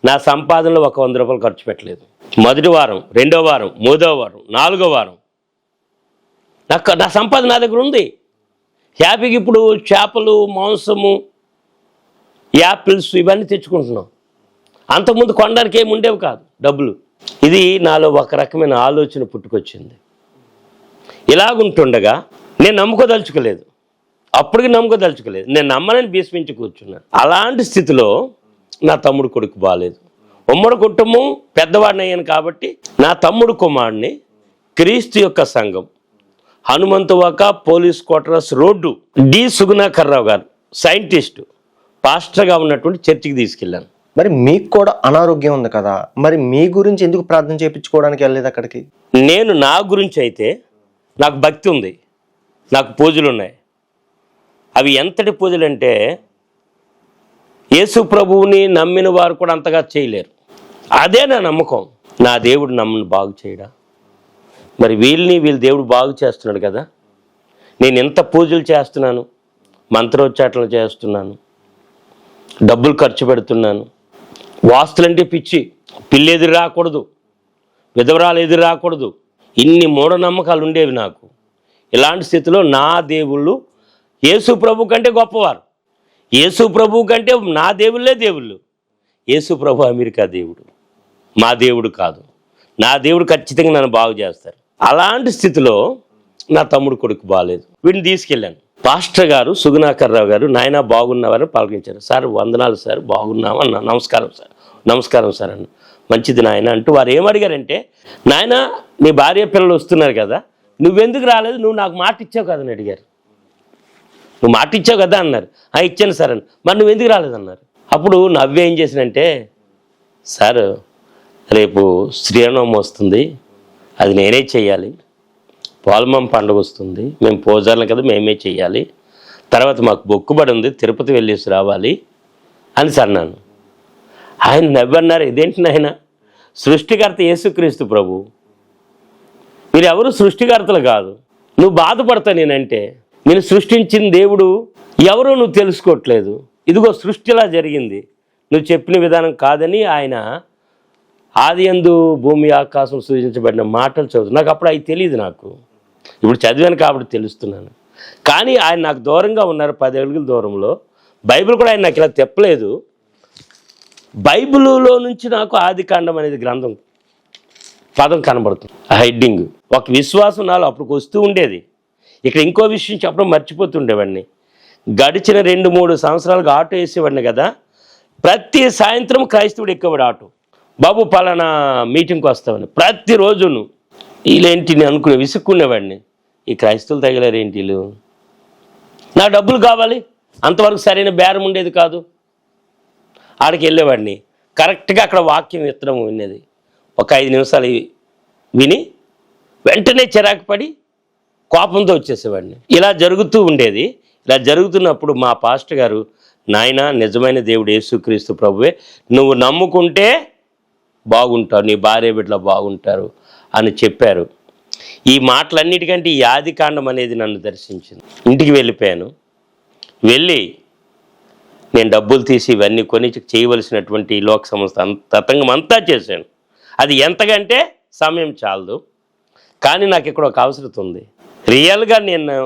నా సంపాదనలో ఒక 100 రూపాయలు ఖర్చు పెట్టలేదు. మొదటి వారం, 2వ వారం, 3వ వారం, 4వ వారం నా సంపాదన నా దగ్గర ఉంది. హ్యాపీగా ఇప్పుడు చేపలు, మాంసము, యాపిల్స్ ఇవన్నీ తెచ్చుకుంటున్నాం. అంతకుముందు కొనడానికి ఏమి ఉండేవి కాదు డబ్బులు. ఇది నాలో ఒక రకమైన ఆలోచన పుట్టుకొచ్చింది. ఇలాగుంటుండగా నేను నమ్ముకోదలుచుకోలేదు, అప్పటికి నమ్ముకోదలుచుకోలేదు, నేను నమ్మనని భీష్మించి కూర్చున్నాను. అలాంటి స్థితిలో నా తమ్ముడు కొడుకు బాగాలేదు. ఉమ్మడి కుటుంబం, పెద్దవాడిని అయ్యాను కాబట్టి నా తమ్ముడు కుమారుడిని క్రీస్తు యొక్క సంఘం Hanumanthavaka police quarters road D Sugunakar Rao గారు సైంటిస్టు పాస్టర్గా ఉన్నటువంటి చర్చికి తీసుకెళ్ళాను. మరి మీకు కూడా అనారోగ్యం ఉంది కదా, మరి మీ గురించి ఎందుకు ప్రార్థన చేయించుకోవడానికి వెళ్ళలేదు అక్కడికి? నేను నా గురించి అయితే నాకు భక్తి ఉంది, నాకు పూజలు ఉన్నాయి. అవి ఎంతటి పూజలు అంటే యేసు ప్రభువుని నమ్మిన వారు కూడా అంతగా చేయలేరు. అదే నా నమ్మకం. నా దేవుడు నమ్మని బాగు చేయడా? మరి వీళ్ళ దేవుడు బాగు చేస్తున్నాడు కదా. నేను ఎంత పూజలు చేస్తున్నాను, మంత్రోచ్చాటనలు చేస్తున్నాను, డబ్బులు ఖర్చు పెడుతున్నాను. వాస్తులంటే పిచ్చి, పిల్లి ఎదురు రాకూడదు, విధవరాలు ఎదురు రాకూడదు, ఇన్ని మూఢనమ్మకాలు ఉండేవి నాకు. ఇలాంటి స్థితిలో నా దేవుళ్ళు యేసు ప్రభు కంటే గొప్పవారు. యేసు ప్రభు కంటే నా దేవుళ్ళే దేవుళ్ళు. యేసు ప్రభు అమెరికా దేవుడు, మా దేవుడు కాదు. నా దేవుడు ఖచ్చితంగా నన్ను బాగు చేస్తారు. అలాంటి స్థితిలో నా తమ్ముడు కొడుకు బాగాలేదు, వీడిని తీసుకెళ్ళాను. పాస్టర్ గారు సుగుణాకర్రావు గారు, నాయన బాగున్నవారని పలకరించారు. సార్ వందనాలు సార్, బాగున్నావా అన్న. నమస్కారం సార్, నమస్కారం సార్ అన్న. మంచిది నాయన అంటూ వారు ఏమడిగారంటే, నాయన నీ భార్య పిల్లలు వస్తున్నారు కదా, నువ్వెందుకు రాలేదు, నువ్వు నాకు మాట ఇచ్చావు కదా అని అడిగారు. నువ్వు మాట ఇచ్చావు కదా అన్నారు. ఇచ్చాను సార్ అని. మరి నువ్వు ఎందుకు రాలేదన్నారు. అప్పుడు నవ్వు ఏం చేసినంటే, సార్ రేపు శ్రీరామనవమి వస్తుంది, అది నేనే చెయ్యాలి. పోలమం పండుగ వస్తుంది, మేము పూజారులం కదా, మేమే చెయ్యాలి. తర్వాత మాకు మొక్కుబడి ఉంది, తిరుపతి వెళ్ళేసి రావాలి అని అన్నాను. ఆయన నవ్వన్నారు, ఇదేంటి నాయన, సృష్టికర్త యేసుక్రీస్తు ప్రభు, మీరు ఎవరు సృష్టికర్తలు కాదు. నువ్వు బాధపడతావు నేనంటే. నేను సృష్టించిన దేవుడు ఎవరో నువ్వు తెలుసుకోవట్లేదు. ఇదిగో సృష్టిలా జరిగింది, నువ్వు చెప్పిన విధానం కాదని ఆయన ఆదియందు భూమి ఆకాశం సృజించబడిన మాటలు చదువు. నాకు అప్పుడు అవి తెలియదు, నాకు ఇప్పుడు చదివాను కాబట్టి తెలుస్తున్నాను. కానీ ఆయన నాకు దూరంగా ఉన్నారు, 10 అడుగుల దూరంలో. బైబిల్ కూడా ఆయన నాకు ఇలా తెప్పలేదు. బైబిల్లో నుంచి నాకు ఆదికాండం అనేది గ్రంథం పదం కనబడుతుంది, ఆ హెడ్డింగ్. ఒక విశ్వాసం నాలో అప్పుడు వస్తూ ఉండేది. ఇక్కడ ఇంకో విషయం చెప్పడం మర్చిపోతుండేవాడిని. గడిచిన 2-3 సంవత్సరాలుగా ఆటో వేసేవాడిని కదా. ప్రతి సాయంత్రం క్రైస్తవుడు ఎక్కేవాడు ఆటో. బాబు పలానా మీటింగ్కి వస్తామని ప్రతిరోజును. వీళ్ళేంటి నేను అనుకునే విసుక్కునేవాడిని, ఈ క్రైస్తవులు తగిలారు ఏంటి వీళ్ళు, నా డబ్బులు కావాలి. అంతవరకు సరైన బేరం ఉండేది కాదు. ఆడికి వెళ్ళేవాడిని, కరెక్ట్గా అక్కడ వాక్యం విత్తడం వినేది. ఒక 5 నిమిషాలు విని వెంటనే చిరాకు పడి కోపంతో వచ్చేసేవాడిని. ఇలా జరుగుతూ ఉండేది. ఇలా జరుగుతున్నప్పుడు మా పాస్టర్ గారు, నాయన నిజమైన దేవుడు యేసుక్రీస్తు ప్రభువే, నువ్వు నమ్ముకుంటే బాగుంటావు, నీ భార్య బిడ్డలు బాగుంటారు అని చెప్పారు. ఈ మాటలన్నిటికంటే ఈ ఆదికాండం అనేది నన్ను దర్శించింది. ఇంటికి వెళ్ళిపోయాను. వెళ్ళి నేను డబ్బులు తీసి ఇవన్నీ కొని చేయవలసినటువంటి లోక సంస్థ తతంగం అంతా చేశాను. అది ఎంతకంటే సమయం చాలదు. కానీ నాకు ఇక్కడ ఒక అవసరం ఉంది. రియల్గా నేను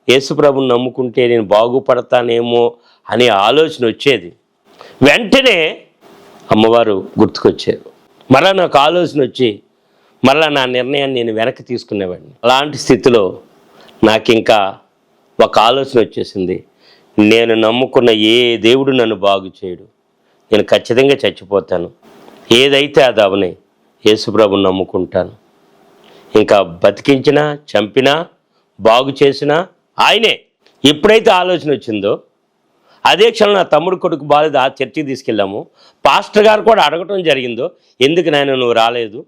యేసుప్రభుని నమ్ముకుంటే నేను బాగుపడతానేమో అనే ఆలోచన వచ్చేది. వెంటనే అమ్మవారు గుర్తుకొచ్చారు. మళ్ళీ నాకు ఆలోచన వచ్చి మళ్ళీ నా నిర్ణయాన్ని నేను వెనక్కి తీసుకునేవాడిని. అలాంటి స్థితిలో నాకు ఇంకా ఒక ఆలోచన వచ్చేసింది, నేను నమ్ముకున్న ఏ దేవుడు నన్ను బాగు చేయడు, నేను ఖచ్చితంగా చచ్చిపోతాను. ఏదైతే అది అవనే, యేసుప్రభుని నమ్ముకుంటాను. ఇంకా బతికించినా చంపినా బాగు చేసినా ఆయనే. ఎప్పుడైతే ఆలోచన వచ్చిందో అదే క్షణం నా తమ్ముడు కొడుకు బాలేదు, ఆ చర్చికి తీసుకెళ్ళాము. పాస్టర్ గారు కూడా అడగటం జరిగిందో, ఎందుకు నాయన నువ్వు రాలేదు,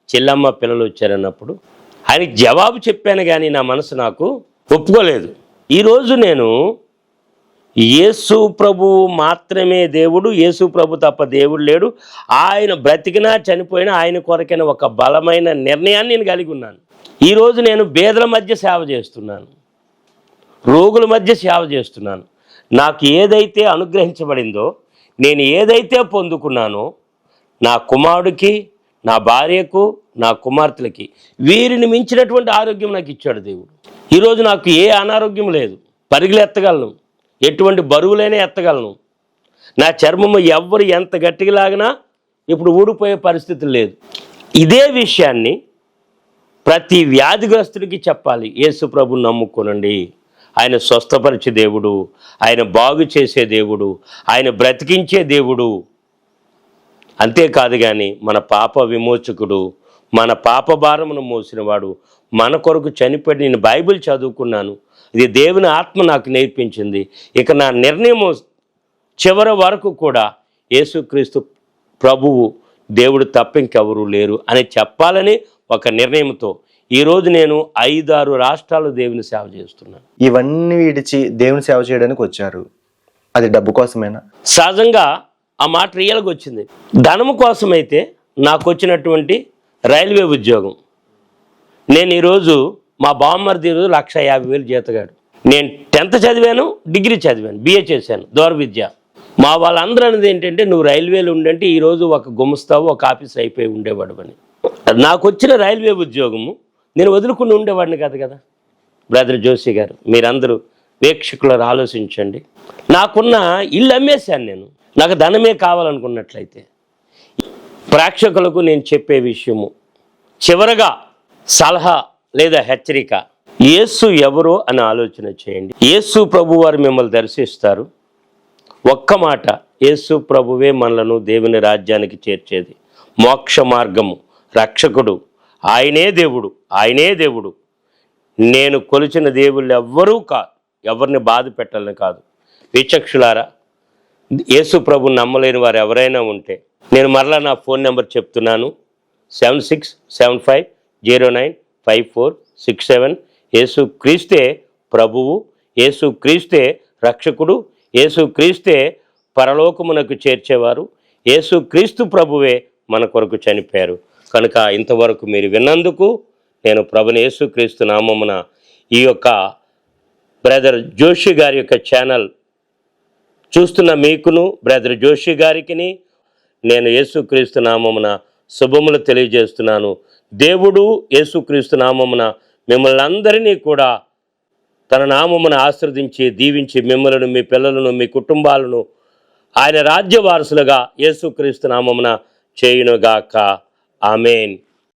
చెల్లమ్మ పిల్లలు వచ్చారన్నప్పుడు ఆయనకి జవాబు చెప్పాను. కానీ నా మనసు నాకు ఒప్పుకోలేదు. ఈరోజు నేను యేసు ప్రభు మాత్రమే దేవుడు, యేసు ప్రభు తప్ప దేవుడు లేడు, ఆయన బ్రతికినా చనిపోయినా ఆయన కొరకైన ఒక బలమైన నిర్ణయాన్ని నేను కలిగి ఉన్నాను. ఈరోజు నేను బేదల మధ్య సేవ చేస్తున్నాను, రోగుల మధ్య సేవ చేస్తున్నాను. నాకు ఏదైతే అనుగ్రహించబడిందో, నేను ఏదైతే పొందుకున్నానో, నా కుమారుడికి, నా భార్యకు, నా కుమార్తెలకి వీరిని మించినటువంటి ఆరోగ్యం నాకు ఇచ్చాడు దేవుడు. ఈరోజు నాకు ఏ అనారోగ్యం లేదు, పరుగులు ఎత్తగలను, ఎటువంటి బరువులైనా ఎత్తగలను. నా చర్మము ఎవ్వరు ఎంత గట్టిగా లాగినా ఇప్పుడు ఊడిపోయే పరిస్థితి లేదు. ఇదే విషయాన్ని ప్రతి వ్యాధిగ్రస్తుడికి చెప్పాలి. యేసు ప్రభుని నమ్ముకోనండి, ఆయన స్వస్థపరిచే దేవుడు, ఆయన బాగు చేసే దేవుడు, ఆయన బ్రతికించే దేవుడు. అంతేకాదు కానీ మన పాప విమోచకుడు, మన పాప భారమును మోసినవాడు, మన కొరకు చనిపోయి. నేను బైబిల్ చదువుకున్నాను, ఇది దేవుని ఆత్మ నాకు నేర్పించింది. ఇక నా నిర్ణయం చివరి వరకు కూడా యేసుక్రీస్తు ప్రభువు దేవుడు తప్ప ఇంకెవరూ లేరు అని చెప్పాలని ఒక నిర్ణయంతో ఈరోజు నేను 5-6 రాష్ట్రాలు దేవుని సేవ చేస్తున్నాను. ఇవన్నీ విడిచి దేవుని సేవ చేయడానికి వచ్చారు, అది డబ్బు కోసమేనా? సహజంగా ఆ మాట రియల్గా వచ్చింది. ధనము కోసమైతే నాకు వచ్చినటువంటి రైల్వే ఉద్యోగం, నేను ఈరోజు మా బామ్మర్ది ఈరోజు 1,50,000 జీతగాడు. నేను 10th చదివాను, డిగ్రీ చదివాను, BA చేశాను, దూర విద్య. మా వాళ్ళందరూ అనేది ఏంటంటే నువ్వు రైల్వేలో ఉండంటే ఈరోజు ఒక గుమస్తావు, ఒక ఆఫీసర్ అయిపోయి ఉండేవాడు అని. నాకు వచ్చిన రైల్వే ఉద్యోగము నేను వదులుకుని ఉండేవాడిని కాదు కదా. బ్రదర్ జోషి గారు, మీరందరూ వీక్షకులను ఆలోచించండి. నాకున్న ఇల్లు అమ్మేశాను నేను, నాకు ధనమే కావాలనుకున్నట్లయితే. ప్రేక్షకులకు నేను చెప్పే విషయము చివరగా సలహా లేదా హెచ్చరిక, యేసు ఎవరో అని ఆలోచన చేయండి. యేసు ప్రభు వారు మిమ్మల్ని దర్శిస్తారు. ఒక్క మాట, యేసు ప్రభువే మనలను దేవుని రాజ్యానికి చేర్చేది, మోక్ష మార్గము, రక్షకుడు, ఆయనే దేవుడు, ఆయనే దేవుడు. నేను కొలిచిన దేవుళ్ళు ఎవ్వరూ కాదు, ఎవరిని బాధ పెట్టాలని కాదు. వీక్షకులారా, యేసు ప్రభుని నమ్మలేని వారు ఎవరైనా ఉంటే నేను మరలా నా ఫోన్ నెంబర్ చెప్తున్నాను, 7675095467. యేసు క్రీస్తే ప్రభువు, యేసు క్రీస్తే రక్షకుడు, యేసు క్రీస్తే పరలోకమునకు చేర్చేవారు, యేసు క్రీస్తు ప్రభువే మన కొరకు చనిపోయారు. కనుక ఇంతవరకు మీరు విన్నందుకు నేను ప్రభుని యేసు క్రీస్తు నామమున ఈ యొక్క బ్రదర్ జోషి గారి యొక్క ఛానల్ చూస్తున్న మీకును బ్రదర్ జోషి గారికి నేను యేసుక్రీస్తు నామమున శుభములు తెలియజేస్తున్నాను. దేవుడు యేసుక్రీస్తు నామమున మిమ్మల్ని అందరినీ కూడా తన నామమున ఆశీర్వదించి దీవించి మిమ్మలను, మీ పిల్లలను, మీ కుటుంబాలను ఆయన రాజ్య వారసులుగా యేసుక్రీస్తు నామమున చేయునుగాక. ఆమేన్.